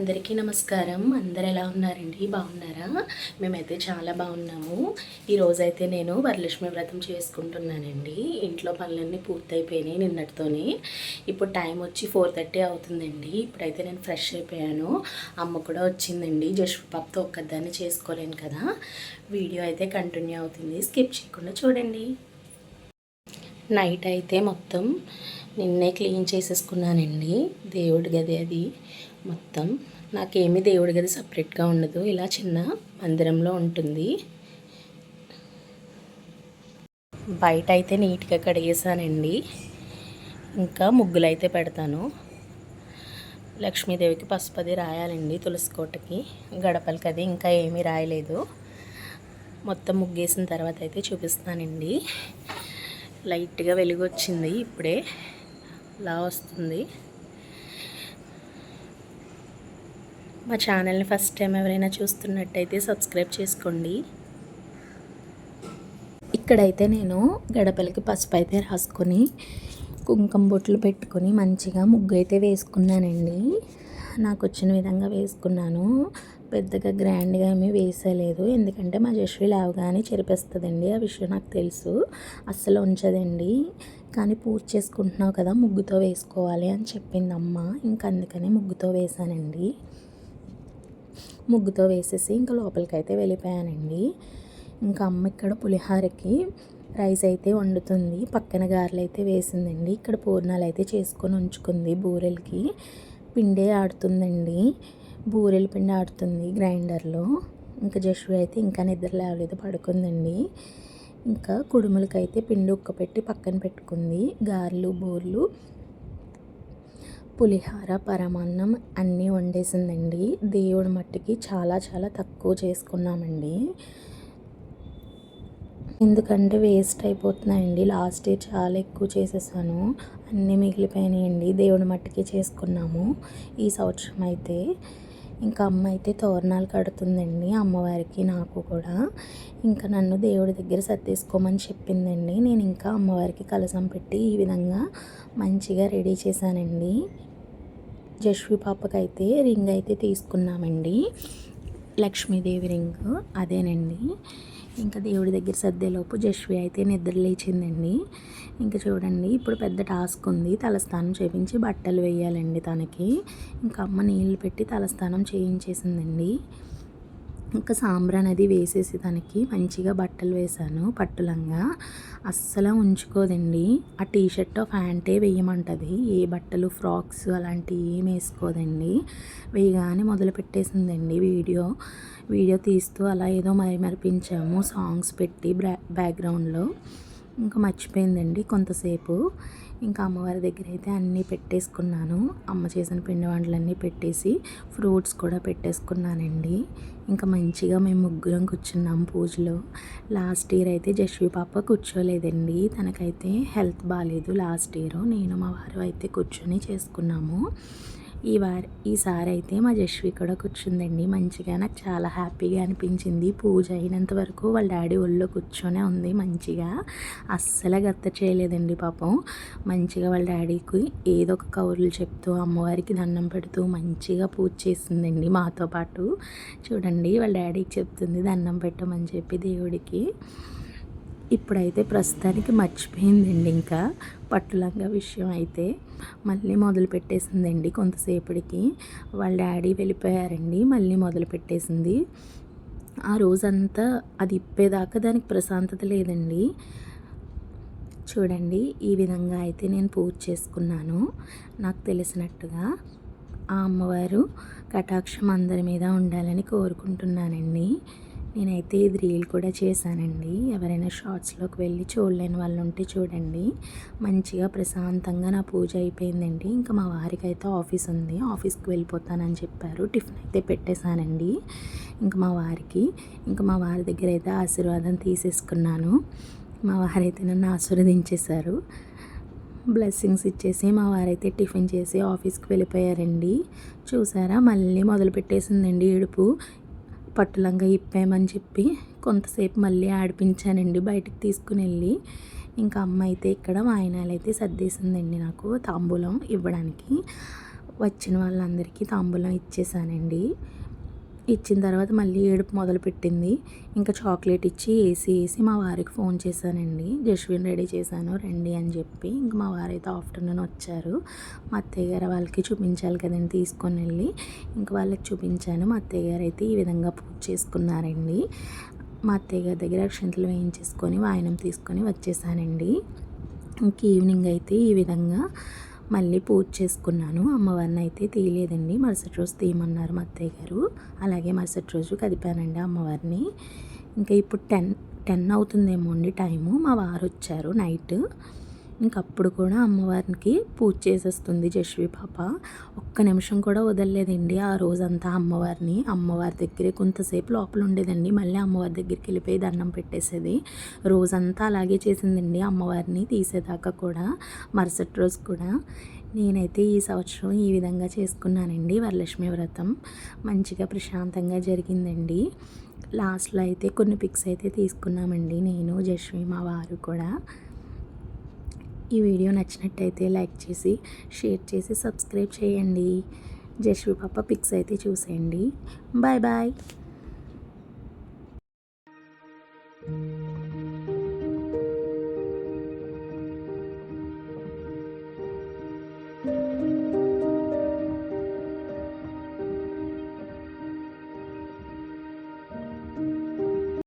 అందరికీ నమస్కారం. అందరు ఎలా ఉన్నారండి? బాగున్నారా? మేమైతే చాలా బాగున్నాము. ఈరోజైతే నేను వరలక్ష్మి వ్రతం చేసుకుంటున్నానండి. ఇంట్లో పనులన్నీ పూర్తయిపోయినాయి నిన్నటితోనే. ఇప్పుడు టైం వచ్చి 4:30 అవుతుందండి. ఇప్పుడైతే నేను ఫ్రెష్ అయిపోయాను. అమ్మ కూడా వచ్చిందండి. జస్ట్ పప్తో ఒక్కదాన్ని చేసుకోలేను కదా. వీడియో అయితే కంటిన్యూ అవుతుంది, స్కిప్ చేయకుండా చూడండి. నైట్ అయితే మొత్తం నిన్నే క్లీన్ చేసేసుకున్నానండి. దేవుడి గది అది మొత్తం. నాకేమీ దేవుడి గది సపరేట్గా ఉండదు, ఇలా చిన్న మందిరంలో ఉంటుంది. బయట అయితే నీట్గా కడిగేసానండి. ఇంకా ముగ్గులు అయితే పెడతాను. లక్ష్మీదేవికి పసుపది రాయాలండి, తులసి కోటకి, గడపలకి అది ఇంకా ఏమీ రాయలేదు. మొత్తం ముగ్గేసిన తర్వాత అయితే చూపిస్తానండి. లైట్గా వెలుగు వచ్చింది, ఇప్పుడే ఇలా వస్తుంది. మా ఛానల్ని ఫస్ట్ టైం ఎవరైనా చూస్తున్నట్టయితే సబ్స్క్రైబ్ చేసుకోండి. ఇక్కడైతే నేను గడపలకి పసుపు అయితే రాసుకొని కుంకుమ బొట్లు పెట్టుకొని మంచిగా ముగ్గు అయితే వేసుకున్నానండి. నాకు వచ్చిన విధంగా వేసుకున్నాను. పెద్దగా గ్రాండ్గా ఏమీ వేసలేదు, ఎందుకంటే మా జశ్వి లేవగానే చెరిపేస్తుందండి. ఆ విషయం నాకు తెలుసు, అస్సలు ఉంచదండి. కానీ పూజ చేసుకుంటున్నావు కదా, ముగ్గుతో వేసుకోవాలి అని చెప్పింది అమ్మ. ఇంకా అందుకనే ముగ్గుతో వేసానండి. ముగ్గుతో వేసేసి ఇంకా లోపలికి అయితే వెళ్ళిపోయానండి. ఇంకా అమ్మ ఇక్కడ పులిహారకి రైస్ అయితే వండుతుంది, పక్కన గారెలు అయితే వేసిందండి. ఇక్కడ పూర్ణాలు అయితే చేసుకొని ఉంచుకుంది. బూరెలకి పిండే ఆడుతుందండి, బూరెల పిండి ఆడుతుంది గ్రైండర్లో. ఇంకా జశ్వి అయితే ఇంకా నిద్ర లేవలేదు, పడుకుందండి. ఇంకా కుడుములకైతే పిండి ఉక్కపెట్టి పక్కన పెట్టుకుంది. గారెలు, బూరెలు, పులిహార, పరమాన్నం అన్నీ వండేసిందండి. దేవుడి మట్టికి చాలా చాలా తక్కువ చేసుకున్నామండి, ఎందుకంటే వేస్ట్ అయిపోతున్నాయండి. లాస్ట్ ఇయర్ చాలా ఎక్కువ చేసేసాను, అన్నీ మిగిలిపోయినాయండి. దేవుడి మట్టికి చేసుకున్నాము. ఈ సంవత్సరం అయితే ఇంకా అమ్మ అయితే తోరణాలు కడుతుందండి, అమ్మవారికి నాకు కూడా. ఇంకా నన్ను దేవుడి దగ్గర సర్దేసుకోమని చెప్పిందండి. నేను ఇంకా అమ్మవారికి కలశం పెట్టి ఈ విధంగా మంచిగా రెడీ చేశానండి. జశ్వి పాపకైతే రింగ్ అయితే తీసుకున్నామండి, లక్ష్మీదేవి రింగ్ అదేనండి. ఇంకా దేవుడి దగ్గర సర్దేలోపు జశ్వి అయితే నిద్ర లేచిందండి. ఇంకా చూడండి, ఇప్పుడు పెద్ద టాస్క్ ఉంది. తలస్నానం చేయించి బట్టలు వేయాలండి తనకి. ఇంకా అమ్మ నీళ్ళు పెట్టి తలస్నానం చేయించేసిందండి. ఇంకా సాంబ్రాన్ అది వేసేసి తనకి మంచిగా బట్టలు వేశాను. పట్టులంగా అస్సలు ఉంచుకోదండి. ఆ టీషర్ట్ ప్యాంటే వేయమంటుంది, ఏ బట్టలు ఫ్రాక్స్ అలాంటివి ఏం వేసుకోదండి. వేయగానే మొదలు పెట్టేసిందండి వీడియో తీస్తూ. అలా ఏదో మరిపించాము సాంగ్స్ పెట్టి బ్యాక్గ్రౌండ్లో. ఇంకా మర్చిపోయిందండి కొంతసేపు. ఇంకా అమ్మవారి దగ్గర అయితే అన్నీ పెట్టేసుకున్నాను. అమ్మ చేసిన పిండి వంటలన్నీ పెట్టేసి ఫ్రూట్స్ కూడా పెట్టేసుకున్నానండి. ఇంకా మంచిగా మేము ముగ్గురం కూర్చున్నాము పూజలో. లాస్ట్ ఇయర్ అయితే జశ్వి పాప కూర్చోలేదండి, తనకైతే హెల్త్ బాగాలేదు లాస్ట్ ఇయర్. నేను మా వారు అయితే కూర్చొని చేసుకున్నాము. ఈసారి అయితే మా జశ్వి కూడా కూర్చుందండి. మంచిగా నాకు చాలా హ్యాపీగా అనిపించింది. పూజ అయినంత వరకు వాళ్ళ డాడీ ఒళ్ళో కూర్చొనే ఉంది మంచిగా, అస్సలు గత్త చేయలేదండి పాపం. మంచిగా వాళ్ళ డాడీకి ఏదో ఒక కౌరులు చెప్తూ అమ్మవారికి దండం పెడుతూ మంచిగా పూజ చేసిందండి మాతో పాటు. చూడండి, వాళ్ళ డాడీకి చెప్తుంది దండం పెట్టమని చెప్పి దేవుడికి. ఇప్పుడైతే ప్రస్తుతానికి మర్చిపోయిందండి ఇంకా పట్టులంగా విషయం అయితే. మళ్ళీ మొదలు పెట్టేసిందండి కొంతసేపటికి. వాళ్ళ డాడీ వెళ్ళిపోయారండి, మళ్ళీ మొదలు పెట్టేసింది. ఆ రోజంతా అది ఇప్పేదాకా దానికి ప్రశాంతత లేదండి. చూడండి, ఈ విధంగా అయితే నేను పూజ చేసుకున్నాను నాకు తెలిసినట్టుగా. ఆ అమ్మవారు కటాక్షం అందరి మీద ఉండాలని కోరుకుంటున్నానండి. నేనైతే ఇది రీల్ కూడా చేశానండి, ఎవరైనా షార్ట్స్లోకి వెళ్ళి చూడలేని వాళ్ళు ఉంటే చూడండి. మంచిగా ప్రశాంతంగా నా పూజ అయిపోయిందండి. ఇంకా మా వారికి అయితే ఆఫీస్ ఉంది, ఆఫీస్కి వెళ్ళిపోతానని చెప్పారు. టిఫిన్ అయితే పెట్టేశానండి ఇంకా మా వారికి. ఇంకా మా వారి దగ్గర అయితే ఆశీర్వాదం తీసేసుకున్నాను. మా వారైతే నన్ను ఆశీర్వదించేశారు, బ్లెస్సింగ్స్ ఇచ్చేసి మా వారైతే టిఫిన్ చేసి ఆఫీస్కి వెళ్ళిపోయారండి. చూసారా, మళ్ళీ మొదలు పెట్టేసిందండి ఏడుపు. పట్టులంగా ఇప్పామని చెప్పి కొంతసేపు మళ్ళీ ఆడిపించానండి బయటికి తీసుకుని వెళ్ళి. ఇంకా అమ్మ అయితే ఇక్కడ వాయినాలు అయితే సర్దేసిందండి నాకు తాంబూలం ఇవ్వడానికి. వచ్చిన వాళ్ళందరికీ తాంబూలం ఇచ్చేసానండి. ఇచ్చిన తర్వాత మళ్ళీ ఏడుపు మొదలుపెట్టింది. ఇంకా చాక్లెట్ ఇచ్చి వేసి మా వారికి ఫోన్ చేశానండి. జస్విన్ రెడీ చేశాను రండి అని చెప్పి. ఇంక మా వారైతే ఆఫ్టర్నూన్ వచ్చారు. మా అత్తయ్య గారు వాళ్ళకి చూపించాలి కదండి, తీసుకొని వెళ్ళి ఇంక వాళ్ళకి చూపించాను. మా అత్తయ్య గారు అయితే ఈ విధంగా పూజ చేసుకున్నారండి. మా అత్తయ్య గారి దగ్గర అక్షంతలు వేయించేసుకొని వాయనం తీసుకొని వచ్చేసానండి. ఇంక ఈవినింగ్ అయితే ఈ విధంగా మళ్ళీ పూజ చేసుకున్నాను. అమ్మవారిని అయితే తీయలేదండి, మరుసటి రోజు తీయమన్నారు మా అత్తయ్య గారు. అలాగే మరుసటి రోజు కదిపానండి అమ్మవారిని. ఇంకా ఇప్పుడు 10 అవుతుందేమో అండి టైము. మా వారు వచ్చారు నైట్. ఇంకప్పుడు కూడా అమ్మవారికి పూజ చేసేస్తుంది జస్వి పాప. ఒక్క నిమిషం కూడా వదలలేదండి ఆ రోజంతా అమ్మవారిని. అమ్మవారి దగ్గరే కొంతసేపు లోపల ఉండేదండి, మళ్ళీ అమ్మవారి దగ్గరికి వెళ్ళిపోయి దండం పెట్టేసేది. రోజంతా అలాగే చేసిందండి అమ్మవారిని తీసేదాకా కూడా. మరుసటి రోజు కూడా నేనైతే ఈ సంవత్సరం ఈ విధంగా చేసుకున్నానండి వరలక్ష్మి వ్రతం. మంచిగా ప్రశాంతంగా జరిగిందండి. లాస్ట్లో అయితే కొన్ని పిక్స్ అయితే తీసుకున్నామండి నేను, జస్వి, మా వారు కూడా. ఈ వీడియో నచ్చినట్టయితే లైక్ చేసి షేర్ చేసి సబ్స్క్రైబ్ చేయండి. జస్వి పాప పిక్స్ అయితే చూసేయండి. Bye bye.